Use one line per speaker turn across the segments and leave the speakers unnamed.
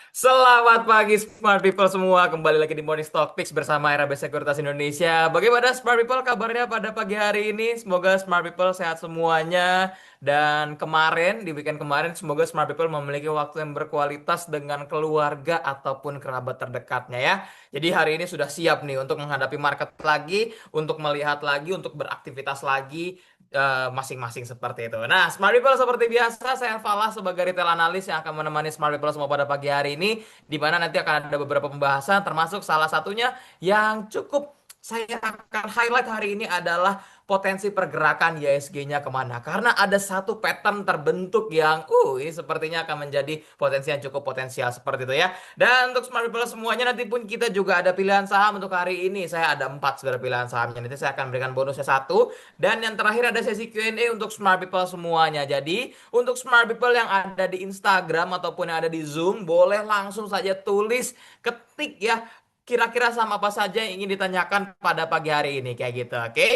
Selamat pagi Smart People semua, kembali lagi di Morning Stock Picks bersama RAB Sekuritas Indonesia. Bagaimana Smart People kabarnya pada pagi hari ini? Semoga Smart People sehat semuanya. Dan kemarin, di weekend kemarin, semoga Smart People memiliki waktu yang berkualitas dengan keluarga ataupun kerabat terdekatnya ya. Jadi hari ini sudah siap nih untuk menghadapi market lagi, untuk melihat lagi, untuk beraktivitas lagi masing-masing seperti itu. Nah, Smart People seperti biasa, saya Falah sebagai retail analis yang akan menemani Smart People semua pada pagi hari ini, di mana nanti akan ada beberapa pembahasan, termasuk salah satunya yang cukup saya akan highlight hari ini adalah potensi pergerakan IHSG-nya kemana. Karena ada satu pattern terbentuk yang, ini sepertinya akan menjadi potensi yang cukup potensial seperti itu ya. Dan untuk Smart People semuanya nanti pun kita juga ada pilihan saham untuk hari ini. Saya ada 4 sebenarnya pilihan sahamnya. Nanti saya akan berikan bonusnya satu. Dan yang terakhir ada sesi Q&A untuk Smart People semuanya. Jadi untuk Smart People yang ada di Instagram ataupun yang ada di Zoom, boleh langsung saja tulis, ketik ya. Kira-kira sama apa saja yang ingin ditanyakan pada pagi hari ini kayak gitu, oke?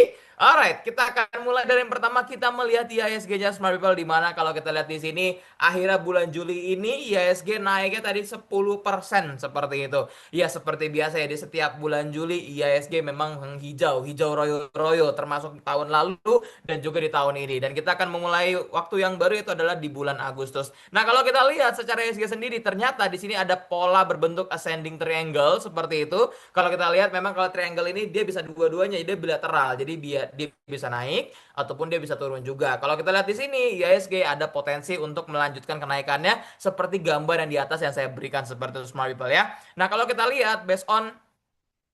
Alright, kita akan mulai dari yang pertama kita melihat IHSG-nya Smart People di mana kalau kita lihat di sini akhirnya bulan Juli ini IHSG naiknya tadi 10% seperti itu. Ya seperti biasa ya di setiap bulan Juli IHSG memang hijau, hijau royo-royo termasuk tahun lalu dan juga di tahun ini. Dan kita akan memulai waktu yang baru itu adalah di bulan Agustus. Nah, kalau kita lihat secara IHSG sendiri ternyata di sini ada pola berbentuk ascending triangle seperti itu. Kalau kita lihat memang kalau triangle ini dia bisa dua-duanya, dia bilateral. Jadi dia bisa naik ataupun dia bisa turun juga. Kalau kita lihat di sini IHSG ada potensi untuk melanjutkan kenaikannya seperti gambar yang di atas yang saya berikan seperti itu Smart People ya. Nah, kalau kita lihat based on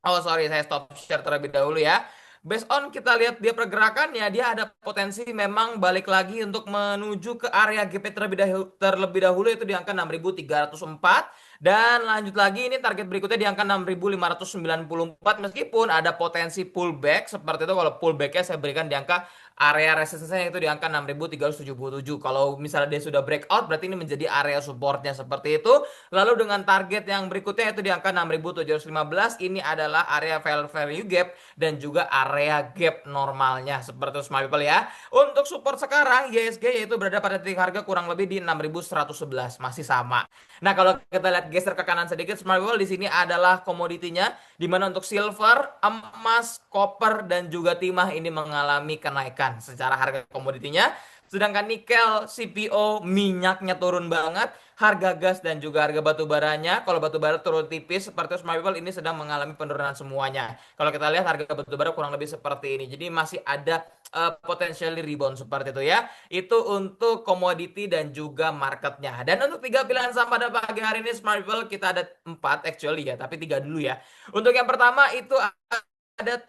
Oh sorry, saya stop share terlebih dahulu ya. Based on kita lihat dia pergerakannya, dia ada potensi memang balik lagi untuk menuju ke area GP terlebih dahulu itu di angka 6.304 dan lanjut lagi ini target berikutnya di angka 6.594 meskipun ada potensi pullback seperti itu. Kalau pullbacknya saya berikan di angka area resistance-nya itu di angka 6.377. Kalau misalnya dia sudah breakout berarti ini menjadi area supportnya seperti itu. Lalu dengan target yang berikutnya itu di angka 6.715, ini adalah area value gap dan juga area gap normalnya seperti itu Smart People ya. Untuk support sekarang IHSG yaitu berada pada titik harga kurang lebih di 6.111, masih sama. Nah, kalau kita lihat geser ke kanan sedikit Smart People, di sini adalah komoditinya di mana untuk silver, emas, copper dan juga timah ini mengalami kenaikan secara harga komoditinya. Sedangkan nikel, CPO, minyaknya turun banget, harga gas dan juga harga batu baranya. Kalau batu bara turun tipis seperti Smart People ini sedang mengalami penurunan semuanya. Kalau kita lihat harga batu bara kurang lebih seperti ini. Jadi masih ada potentially rebound seperti itu ya. Itu untuk komoditi dan juga marketnya. Dan untuk tiga pilihan saham pada pagi hari ini Smart People kita ada empat actually ya, tapi tiga dulu ya. Untuk yang pertama itu ada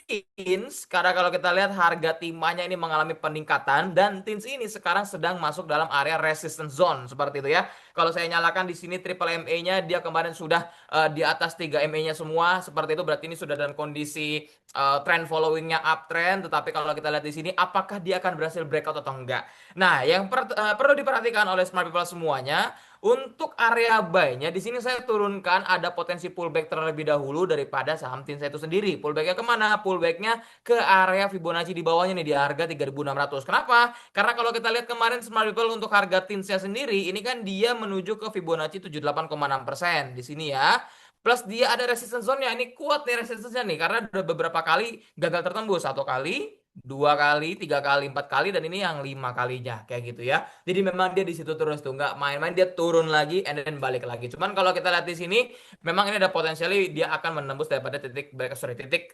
Tins, karena kalau kita lihat harga timahnya ini mengalami peningkatan dan Tins ini sekarang sedang masuk dalam area resistance zone seperti itu ya. Kalau saya nyalakan di sini triple MA-nya dia kemarin sudah di atas 3 MA-nya semua seperti itu berarti ini sudah dalam kondisi trend following-nya uptrend. Tetapi kalau kita lihat di sini apakah dia akan berhasil breakout atau enggak. Nah, yang perlu diperhatikan oleh smart people semuanya untuk area buy-nya di sini saya turunkan ada potensi pullback terlebih dahulu daripada saham Tins itu sendiri. Pullback-nya kemana? Pullback-nya ke area Fibonacci di bawahnya nih di harga 3.600. Kenapa? Karena kalau kita lihat kemarin Smart People untuk harga Tinsnya sendiri ini kan dia menuju ke Fibonacci 78,6% di sini ya. Plus dia ada resistance zone-nya. Ini kuat nih resistance-nya nih karena udah beberapa kali gagal tertembus. Satu kali, dua kali, tiga kali, empat kali, dan ini yang lima kalinya kayak gitu ya. Jadi memang dia di situ terus tuh nggak main-main, dia turun lagi and then balik lagi. Cuman kalau kita lihat di sini memang ini ada potensial dia akan menembus daripada titik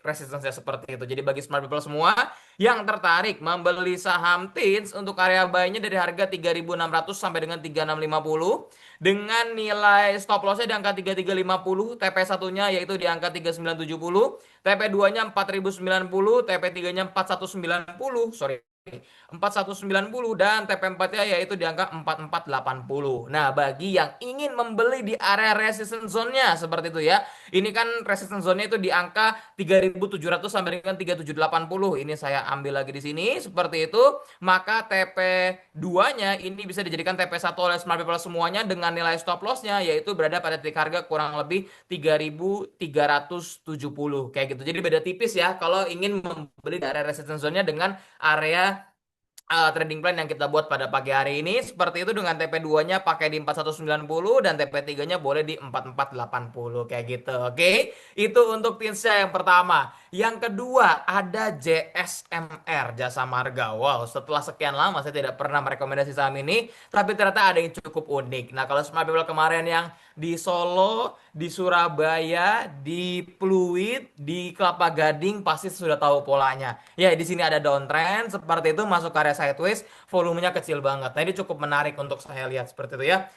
resistance seperti itu. Jadi bagi smart people semua yang tertarik membeli saham TINS untuk area buy-nya dari harga 3.600 sampai dengan 3.650 dengan nilai stop loss-nya di angka 3.350, TP satunya yaitu di angka 3.970, TP 2-nya 4.090, TP 3-nya 4.190, sorry 4.190 dan TP 4-nya yaitu di angka 4.480. Nah, bagi yang ingin membeli di area resistance zone-nya seperti itu ya. Ini kan resistance zone-nya itu di angka 3.700 sampai dengan 3.780. Ini saya ambil lagi di sini seperti itu. Maka TP 2-nya ini bisa dijadikan TP 1 oleh Smart People semuanya dengan nilai stop loss-nya yaitu berada pada titik harga kurang lebih 3.370 kayak gitu. Jadi beda tipis ya kalau ingin membeli di area resistance zone-nya dengan area trading plan yang kita buat pada pagi hari ini seperti itu, dengan TP2-nya pakai di 4190 dan TP3-nya boleh di 4480 kayak gitu. Oke. Itu untuk tipsnya yang pertama. Yang kedua ada JSMR, Jasa Marga. Wow, setelah sekian lama saya tidak pernah merekomendasi saham ini, tapi ternyata ada yang cukup unik. Nah, kalau Smart People kemarin yang di Solo, di Surabaya, di Pluit, di Kelapa Gading pasti sudah tahu polanya. Ya, di sini ada downtrend seperti itu, masuk ke area sideways, volumenya kecil banget. Nah, ini cukup menarik untuk saya lihat seperti itu ya.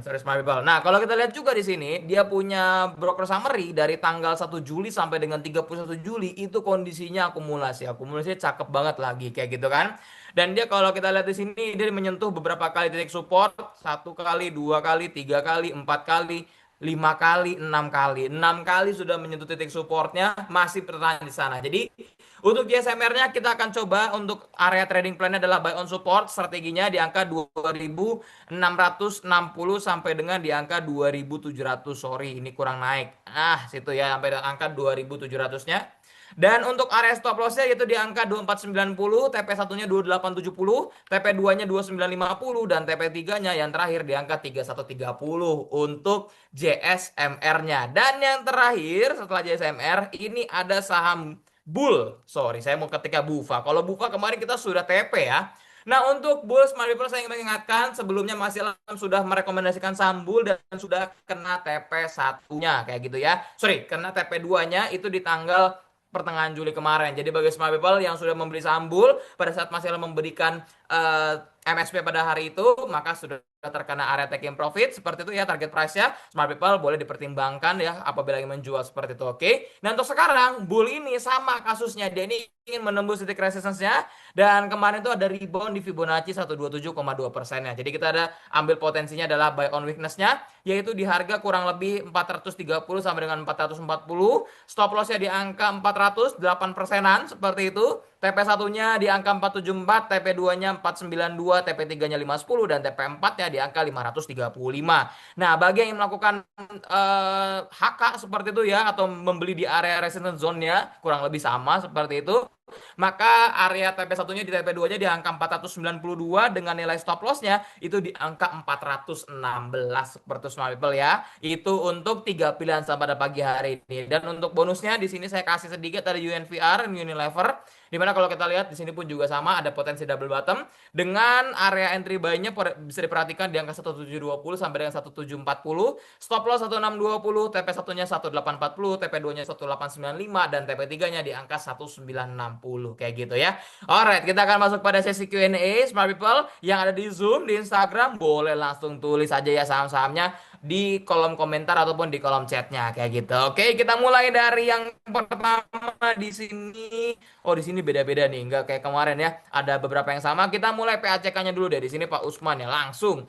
Sorry, smart people. Nah, kalau kita lihat juga di sini, dia punya broker summary dari tanggal 1 Juli sampai dengan 31 Juli, itu kondisinya akumulasi. Akumulasinya cakep banget lagi, kayak gitu kan. Dan dia kalau kita lihat di sini, dia menyentuh beberapa kali titik support, satu kali, dua kali, tiga kali, empat kali, lima kali, enam kali. Enam kali sudah menyentuh titik supportnya, masih bertahan di sana. Jadi untuk JSMR-nya kita akan coba untuk area trading plan-nya adalah buy on support, strateginya di angka 2660 sampai dengan di angka 2700. Sorry, ini kurang naik. Situ ya sampai dengan angka 2700-nya. Dan untuk area stop loss-nya yaitu di angka 2490, TP1-nya 2870, TP2-nya 2950 dan TP3-nya yang terakhir di angka 3130 untuk JSMR-nya. Dan yang terakhir setelah JSMR ini ada saham Bull. Sorry, saya mau ketika Bufa. Kalau Bufa kemarin kita sudah TP ya. Nah, untuk Bull Smart People saya ingin mengingatkan sebelumnya Mas Ilham sudah merekomendasikan saham Bull dan sudah kena TP satunya kayak gitu ya. Sorry, kena TP 2-nya itu di tanggal pertengahan Juli kemarin. Jadi bagi Smart People yang sudah membeli saham Bull pada saat Mas Ilham memberikan MSP pada hari itu, maka sudah terkena area taking profit seperti itu ya, target price-nya smart people boleh dipertimbangkan ya apabila ingin menjual seperti itu. Oke. Nah, untuk sekarang bull ini sama kasusnya, dia ini ingin menembus titik resistance-nya dan kemarin itu ada rebound di Fibonacci 127,2%-nya. Jadi kita ada ambil potensinya adalah buy on weakness-nya yaitu di harga kurang lebih 430 sampai dengan 440, stop loss-nya di angka 408 persenan seperti itu. TP1-nya di angka 474, TP2-nya 492, TP3-nya 510, dan TP4-nya di angka 535. Nah, bagi yang melakukan HK seperti itu ya, atau membeli di area resistance zone-nya, kurang lebih sama seperti itu. Maka area TP1-nya di TP2-nya di angka 492 dengan nilai stop loss-nya itu di angka 416 seperti smart people ya. Itu untuk tiga pilihan saham pada pagi hari ini. Dan untuk bonusnya di sini saya kasih sedikit ada UNVR, Unilever. Dimana kalau kita lihat di sini pun juga sama ada potensi double bottom dengan area entry buy-nya bisa diperhatikan di angka 1720 sampai dengan 1740, stop loss 1620, TP1-nya 1840, TP2-nya 1895 dan TP3-nya di angka 1960 kayak gitu ya. Alright, kita akan masuk pada sesi Q&A smart people yang ada di Zoom, di Instagram, boleh langsung tulis aja ya saham-sahamnya di kolom komentar ataupun di kolom chatnya kayak gitu. Oke, kita mulai dari yang pertama di sini. Oh, di sini beda-beda nih, nggak kayak kemarin ya. Ada beberapa yang sama. Kita mulai PACK-nya dulu deh. Di sini Pak Usman ya, langsung.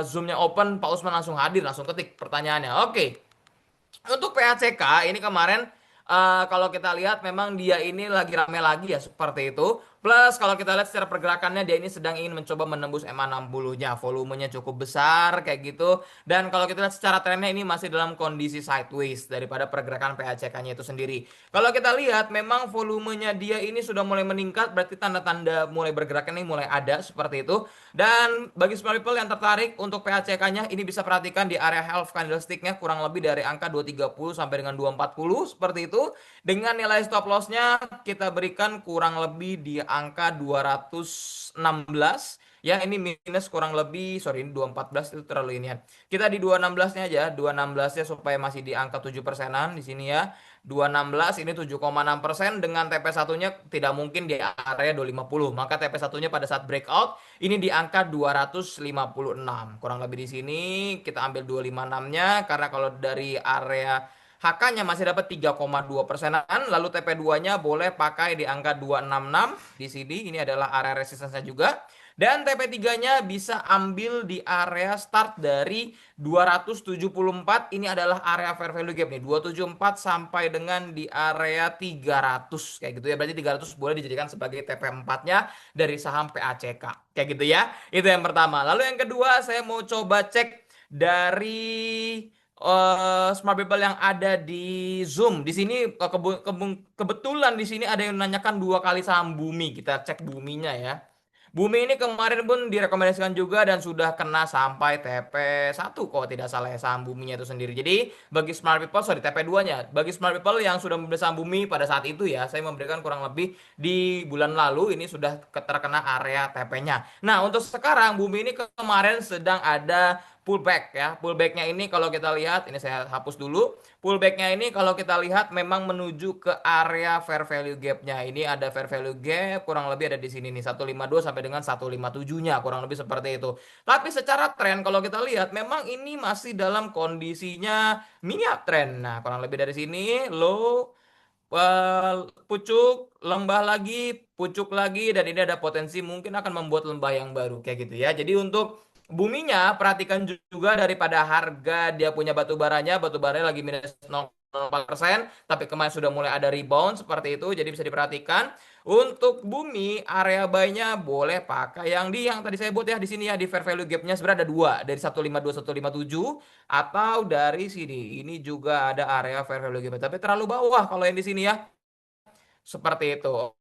Zoom-nya open, Pak Usman langsung hadir, langsung ketik pertanyaannya. Oke. Untuk PACK ini kemarin kalau kita lihat memang dia ini lagi rame lagi ya seperti itu. Plus kalau kita lihat secara pergerakannya dia ini sedang ingin mencoba menembus MA60-nya. Volumenya cukup besar kayak gitu. Dan kalau kita lihat secara trennya ini masih dalam kondisi sideways daripada pergerakan PACK-nya itu sendiri. Kalau kita lihat memang volumenya dia ini sudah mulai meningkat, berarti tanda-tanda mulai bergerak ini mulai ada seperti itu. Dan bagi smart people yang tertarik untuk PACK-nya ini bisa perhatikan di area half candlestick-nya kurang lebih dari angka 230 sampai dengan 240 seperti itu. Dengan nilai stop loss-nya kita berikan kurang lebih di angka 216 ya, ini minus kurang lebih, sorry ini 214 itu terlalu ini ya. Kita di 216-nya aja, 216-nya supaya masih di angka 7 persenan di sini ya. 216 ini 7,6% dengan TP1-nya tidak mungkin di area 250. Maka TP1-nya pada saat breakout ini di angka 256. Kurang lebih di sini kita ambil 256-nya karena kalau dari area HK-nya masih dapat 3,2 persenan, lalu TP2-nya boleh pakai di angka 266 di sini. Ini adalah area resistance-nya juga. Dan TP3-nya bisa ambil di area start dari 274. Ini adalah area fair value gap nih. 274 sampai dengan di area 300 kayak gitu ya. Berarti 300 boleh dijadikan sebagai TP4-nya dari saham PACK. Kayak gitu ya. Itu yang pertama. Lalu yang kedua saya mau coba cek dari smart people yang ada di Zoom. Di sini kebetulan di sini ada yang menanyakan dua kali saham Bumi. Kita cek Buminya ya. Bumi ini kemarin pun direkomendasikan juga dan sudah kena sampai TP1 kok tidak salah ya saham buminya itu sendiri. Jadi bagi smart people, sorry TP2-nya, bagi smart people yang sudah membeli saham bumi pada saat itu ya, saya memberikan kurang lebih di bulan lalu ini sudah terkena area TP-nya. Nah, untuk sekarang bumi ini kemarin sedang ada pullback ya. Pullbacknya ini kalau kita lihat, ini saya hapus dulu. Pullbacknya ini kalau kita lihat memang menuju ke area fair value gap-nya. Ini ada fair value gap kurang lebih ada di sini nih 152 sampai dengan 157-nya kurang lebih seperti itu. Tapi secara tren kalau kita lihat memang ini masih dalam kondisinya mini uptrend. Nah, kurang lebih dari sini low, pucuk, lembah lagi, pucuk lagi, dan ini ada potensi mungkin akan membuat lembah yang baru kayak gitu ya. Jadi untuk buminya perhatikan juga daripada harga dia punya batu baranya lagi minus 0,4%, tapi kemarin sudah mulai ada rebound seperti itu, jadi bisa diperhatikan. Untuk bumi area buy-nya boleh pakai yang tadi saya buat ya di sini ya di fair value gap-nya sebenarnya ada dua dari 152 157 atau dari sini. Ini juga ada area fair value gap, tapi terlalu bawah kalau yang di sini ya. Seperti itu.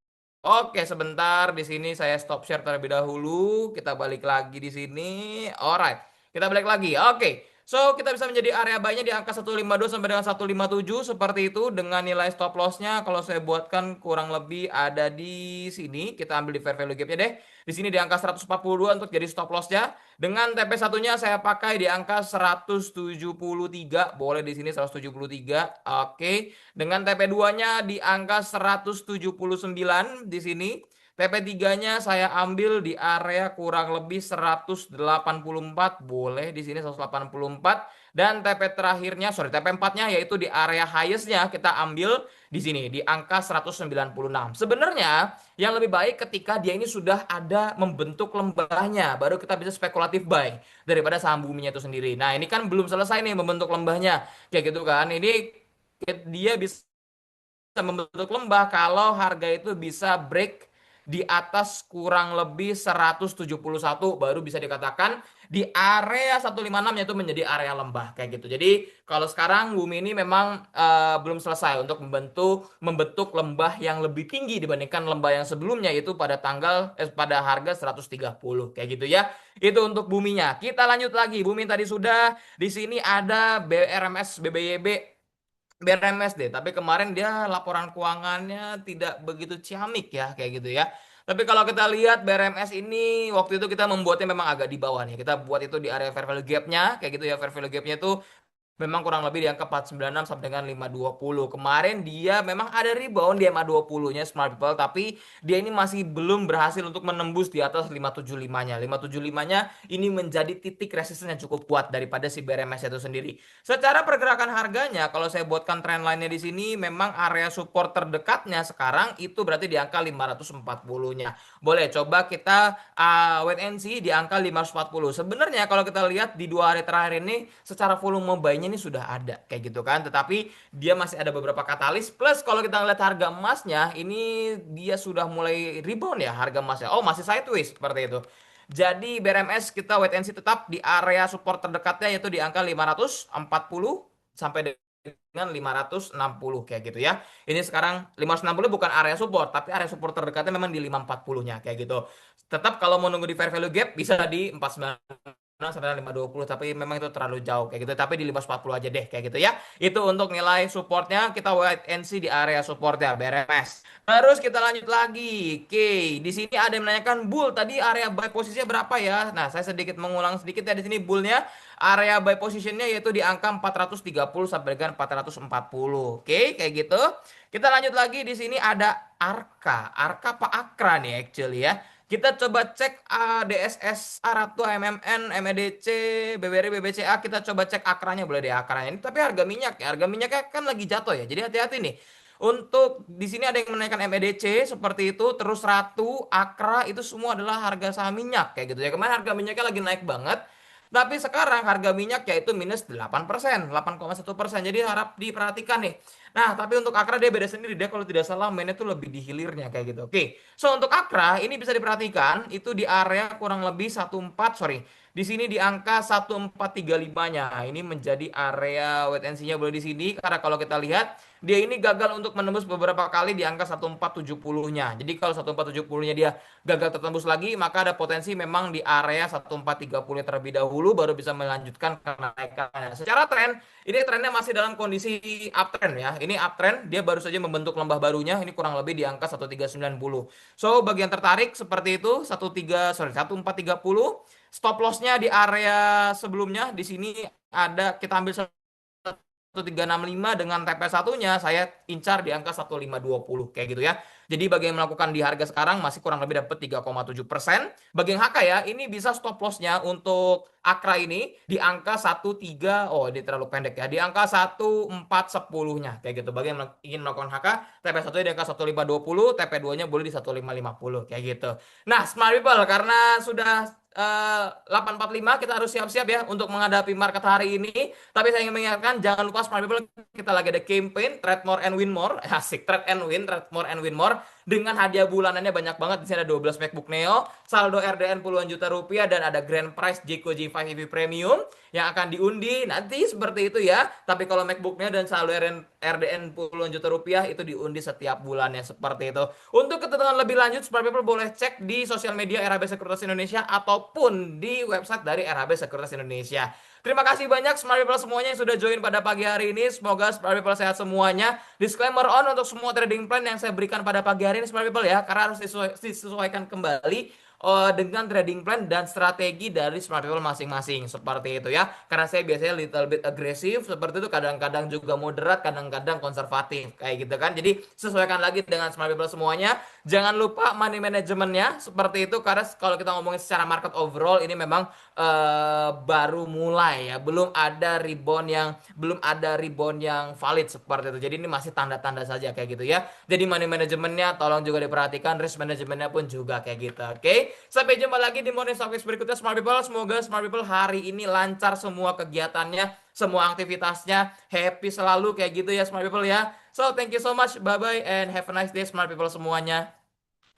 Oke, sebentar di sini saya stop share terlebih dahulu. Kita balik lagi di sini. Alright, kita balik lagi. Oke. So, kita bisa menjadi area buy-nya di angka 152 sampai dengan 157 seperti itu dengan nilai stop loss-nya kalau saya buatkan kurang lebih ada di sini. Kita ambil di fair value gap-nya deh. Di sini di angka 142 untuk jadi stop loss-nya. Dengan TP1-nya saya pakai di angka 173. Boleh di sini 173. Oke. Dengan TP2-nya di angka 179 di sini. TP3-nya saya ambil di area kurang lebih 184, boleh di sini 184. Dan TP terakhirnya, sorry TP4-nya yaitu di area highest-nya kita ambil di sini di angka 196. Sebenarnya yang lebih baik ketika dia ini sudah ada membentuk lembahnya, baru kita bisa spekulatif buy daripada saham buminya itu sendiri. Nah, ini kan belum selesai nih membentuk lembahnya. Kayak gitu kan. Ini dia bisa membentuk lembah kalau harga itu bisa break di atas kurang lebih 171 baru bisa dikatakan di area 156 yaitu menjadi area lembah kayak gitu. Jadi kalau sekarang bumi ini memang belum selesai untuk membentuk lembah yang lebih tinggi dibandingkan lembah yang sebelumnya itu pada harga 130 kayak gitu ya. Itu untuk buminya. Kita lanjut lagi. Bumi tadi sudah di sini ada BRMS BBYB BRMS deh, tapi kemarin dia laporan keuangannya tidak begitu ciamik ya, kayak gitu ya. Tapi kalau kita lihat BRMS ini waktu itu kita membuatnya memang agak di bawah nih. Kita buat itu di area fair value gap-nya, kayak gitu ya. Fair value gap-nya itu memang kurang lebih di angka 496 sampai dengan 520. Kemarin dia memang ada rebound di MA20-nya Smart People, tapi dia ini masih belum berhasil untuk menembus di atas 575-nya. 575-nya ini menjadi titik resisten yang cukup kuat daripada si BRMS itu sendiri. Secara pergerakan harganya, kalau saya buatkan trendline-nya di sini, memang area support terdekatnya sekarang itu berarti di angka 540-nya. Boleh coba kita wait and see di angka 540. Sebenarnya kalau kita lihat di 2 hari terakhir ini secara volume buy-nya ini sudah ada kayak gitu kan. Tetapi dia masih ada beberapa katalis. Plus kalau kita ngeliat harga emasnya ini dia sudah mulai rebound ya harga emasnya. Oh masih sideways seperti itu. Jadi BRMS kita wait and see tetap di area support terdekatnya yaitu di angka 540 sampai dengan 560 kayak gitu ya. Ini sekarang 560 bukan area support, tapi area support terdekatnya memang di 540-nya kayak gitu. Tetap kalau mau nunggu di fair value gap bisa di 496 sampai 520, tapi memang itu terlalu jauh kayak gitu. Tapi di 540 aja deh kayak gitu ya. Itu untuk nilai supportnya kita wait and see di area supportnya BRMS. Terus kita lanjut lagi. Oke, di sini ada yang menanyakan bull tadi area buy posisinya berapa ya? Nah, saya sedikit mengulang sedikit ya di sini bullnya area buy positionnya yaitu di angka 430 sampai dengan 440. Oke, kayak gitu. Kita lanjut lagi di sini ada Arka. Arka apa Akra nih actually ya. Kita coba cek DSS Aratu MMN, MEDC, BBRI, BBCA. Kita coba cek akranya boleh deh akranya ini. Tapi harga minyak ya, harga minyaknya kan lagi jatuh ya. Jadi hati-hati nih. Untuk di sini ada yang menaikkan MEDC seperti itu, terus Ratu, Akra itu semua adalah harga saham minyak kayak gitu ya. Kemarin harga minyaknya lagi naik banget. Tapi sekarang harga minyak yaitu minus 8%, 8,1%. Jadi harap diperhatikan nih. Nah, tapi untuk Akra dia beda sendiri. Dia kalau tidak salah mainnya tuh lebih di hilirnya kayak gitu. Oke. So untuk Akra ini bisa diperhatikan itu di area kurang lebih 14, sorry. Di sini di angka 1435-nya. Ini menjadi area wait and see-nya boleh di sini karena kalau kita lihat dia ini gagal untuk menembus beberapa kali di angka 1470-nya. Jadi kalau 1470-nya dia gagal tertembus lagi, maka ada potensi memang di area 1430 terlebih dahulu baru bisa melanjutkan kenaikannya. Secara tren, ini trennya masih dalam kondisi uptrend ya. Ini uptrend, dia baru saja membentuk lembah barunya. Ini kurang lebih di angka 1390. So, bagi yang tertarik seperti itu, 1430. Stop lossnya di area sebelumnya. Di sini ada kita ambil 1365 dengan TP satunya saya incar di angka 1520 kayak gitu ya. Jadi bagi yang melakukan di harga sekarang masih kurang lebih dapat 3,7%. Bagi yang HK ya, ini bisa stop lossnya untuk Akra ini di angka 13, oh ini terlalu pendek ya, di angka 1410-nya kayak gitu. Bagi yang ingin melakukan HK, TP1 di angka 1520, TP2-nya boleh di 1550 kayak gitu. Nah, Smart People karena sudah 8.45 kita harus siap-siap ya untuk menghadapi market hari ini. Tapi saya ingin mengingatkan jangan lupa Smart People kita lagi ada campaign Trade More and Win More. Asik, Trade More and Win More dengan hadiah bulanannya banyak banget. Di sini ada 12 MacBook Neo, saldo RDN puluhan juta rupiah dan ada grand prize Jico G5 EV Premium yang akan diundi nanti seperti itu ya. Tapi kalau MacBook Neo dan saldo RDN puluhan juta rupiah itu diundi setiap bulannya seperti itu. Untuk ketentuan lebih lanjut, Smart People boleh cek di sosial media RHB Sekuritas Indonesia ataupun di website dari RHB Sekuritas Indonesia. Terima kasih banyak Smart People semuanya yang sudah join pada pagi hari ini. Semoga Smart People sehat semuanya. Disclaimer on untuk semua trading plan yang saya berikan pada pagi hari ini Smart People ya, karena harus disesuaikan kembali dengan trading plan dan strategi dari Smart People masing-masing seperti itu ya. Karena saya biasanya little bit agresif seperti itu, kadang-kadang juga moderat, kadang-kadang konservatif kayak gitu kan. Jadi sesuaikan lagi dengan Smart People semuanya. Jangan lupa money manajemennya seperti itu karena kalau kita ngomongin secara market overall ini memang baru mulai ya, belum ada rebound yang valid seperti itu. Jadi ini masih tanda-tanda saja kayak gitu ya. Jadi money manajemennya tolong juga diperhatikan, risk manajemennya pun juga kayak gitu. Oke, sampai jumpa lagi di morning stock berikutnya Smart People. Semoga Smart People hari ini lancar semua kegiatannya, semua aktivitasnya, happy selalu kayak gitu ya Smart People ya. So thank you so much, bye bye and have a nice day Smart People semuanya.